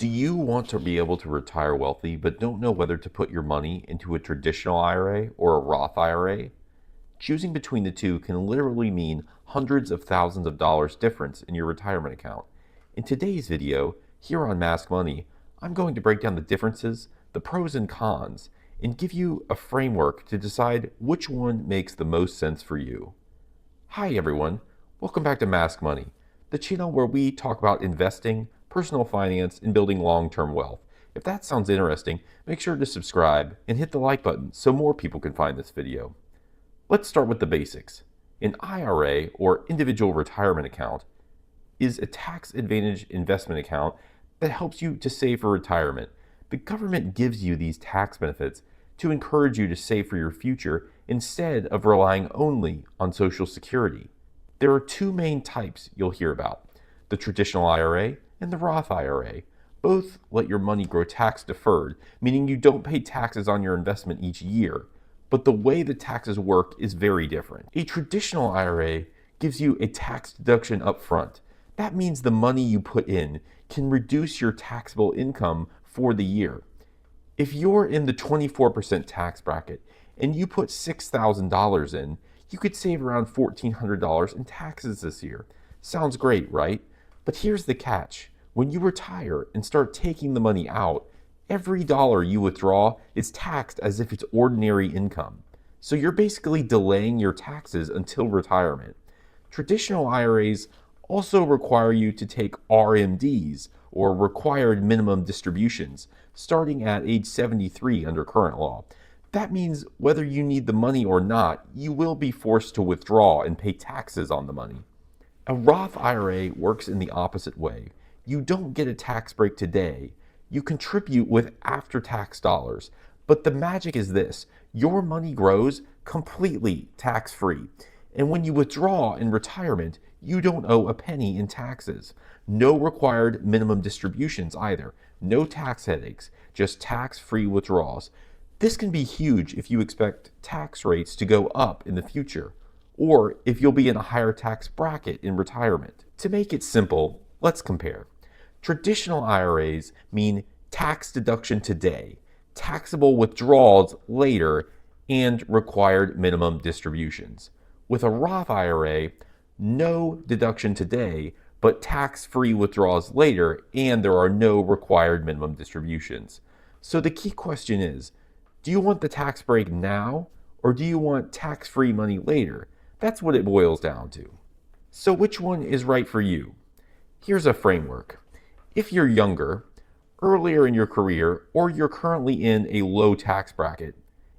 Do you want to be able to retire wealthy but don't know whether to put your money into a traditional IRA or a Roth IRA? Choosing between the two can literally mean hundreds of thousands of dollars difference in your retirement account. In today's video, here on Mask Money, I'm going to break down the differences, the pros and cons, and give you a framework to decide which one makes the most sense for you. Hi everyone, welcome back to Mask Money, the channel where we talk about investing, personal finance, and building long-term wealth. If that sounds interesting, make sure to subscribe and hit the like button so more people can find this video. Let's start with the basics. An IRA, or individual retirement account, is a tax-advantaged investment account that helps you to save for retirement. The government gives you these tax benefits to encourage you to save for your future instead of relying only on Social Security. There are two main types you'll hear about: the traditional IRA and the Roth IRA. Both let your money grow tax deferred, meaning you don't pay taxes on your investment each year. But the way the taxes work is very different. A traditional IRA gives you a tax deduction up front. That means the money you put in can reduce your taxable income for the year. If you're in the 24% tax bracket and you put $6,000 in, you could save around $1,400 in taxes this year. Sounds great, right? But here's the catch. When you retire and start taking the money out, every dollar you withdraw is taxed as if it's ordinary income. So you're basically delaying your taxes until retirement. Traditional IRAs also require you to take RMDs, or required minimum distributions, starting at age 73 under current law. That means whether you need the money or not, you will be forced to withdraw and pay taxes on the money. A Roth IRA works in the opposite way. You don't get a tax break today. You contribute with after-tax dollars. But the magic is this: your money grows completely tax-free. And when you withdraw in retirement, you don't owe a penny in taxes. No required minimum distributions either. No tax headaches, just tax-free withdrawals. This can be huge if you expect tax rates to go up in the future, or if you'll be in a higher tax bracket in retirement. To make it simple, let's compare. Traditional IRAs mean tax deduction today, taxable withdrawals later, and required minimum distributions. With a Roth IRA, no deduction today, but tax-free withdrawals later, and there are no required minimum distributions. So the key question is, do you want the tax break now, or do you want tax-free money later? That's what it boils down to. So which one is right for you? Here's a framework. If you're younger, earlier in your career, or you're currently in a low tax bracket,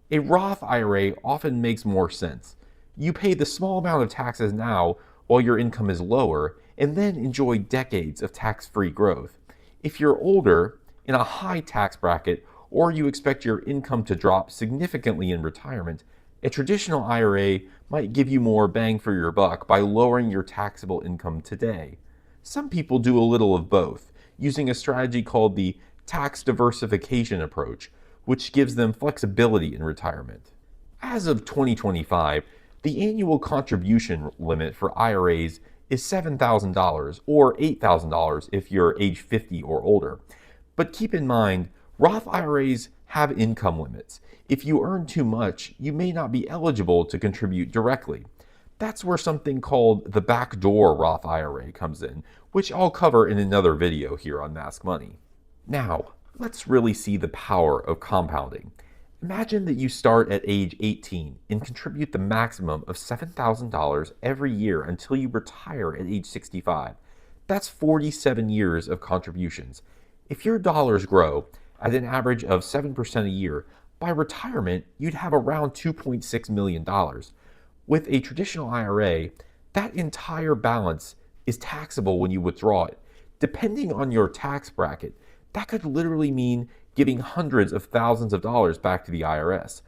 a Roth IRA often makes more sense. You pay the small amount of taxes now while your income is lower, and then enjoy decades of tax-free growth. If you're older, in a high tax bracket, or you expect your income to drop significantly in retirement, a traditional IRA might give you more bang for your buck by lowering your taxable income today. Some people do a little of both, using a strategy called the tax diversification approach, which gives them flexibility in retirement. As of 2025, the annual contribution limit for IRAs is $7,000 or $8,000 if you're age 50 or older. But keep in mind, Roth IRAs have income limits. If you earn too much, you may not be eligible to contribute directly. That's where something called the backdoor Roth IRA comes in, which I'll cover in another video here on Mask Money. Now, let's really see the power of compounding. Imagine that you start at age 18 and contribute the maximum of $7,000 every year until you retire at age 65. That's 47 years of contributions. If your dollars grow at an average of 7% a year, by retirement, you'd have around $2.6 million. With a traditional IRA, that entire balance is taxable when you withdraw it. Depending on your tax bracket, that could literally mean giving hundreds of thousands of dollars back to the IRS.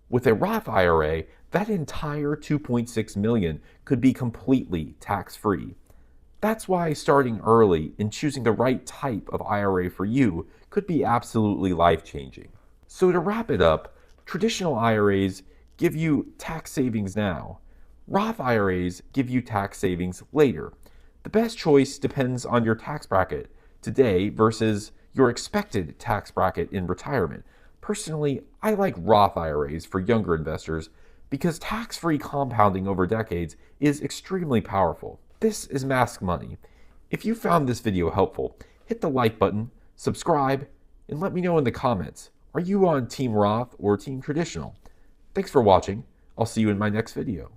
With a Roth IRA, that entire $2.6 million could be completely tax-free. That's why starting early and choosing the right type of IRA for you could be absolutely life-changing. So to wrap it up, traditional IRAs give you tax savings now. Roth IRAs give you tax savings later. The best choice depends on your tax bracket today versus your expected tax bracket in retirement. Personally, I like Roth IRAs for younger investors because tax-free compounding over decades is extremely powerful. This is Mask Money. If you found this video helpful, hit the like button, subscribe, and let me know in the comments. Are you on Team Roth or Team Traditional? Thanks for watching. I'll see you in my next video.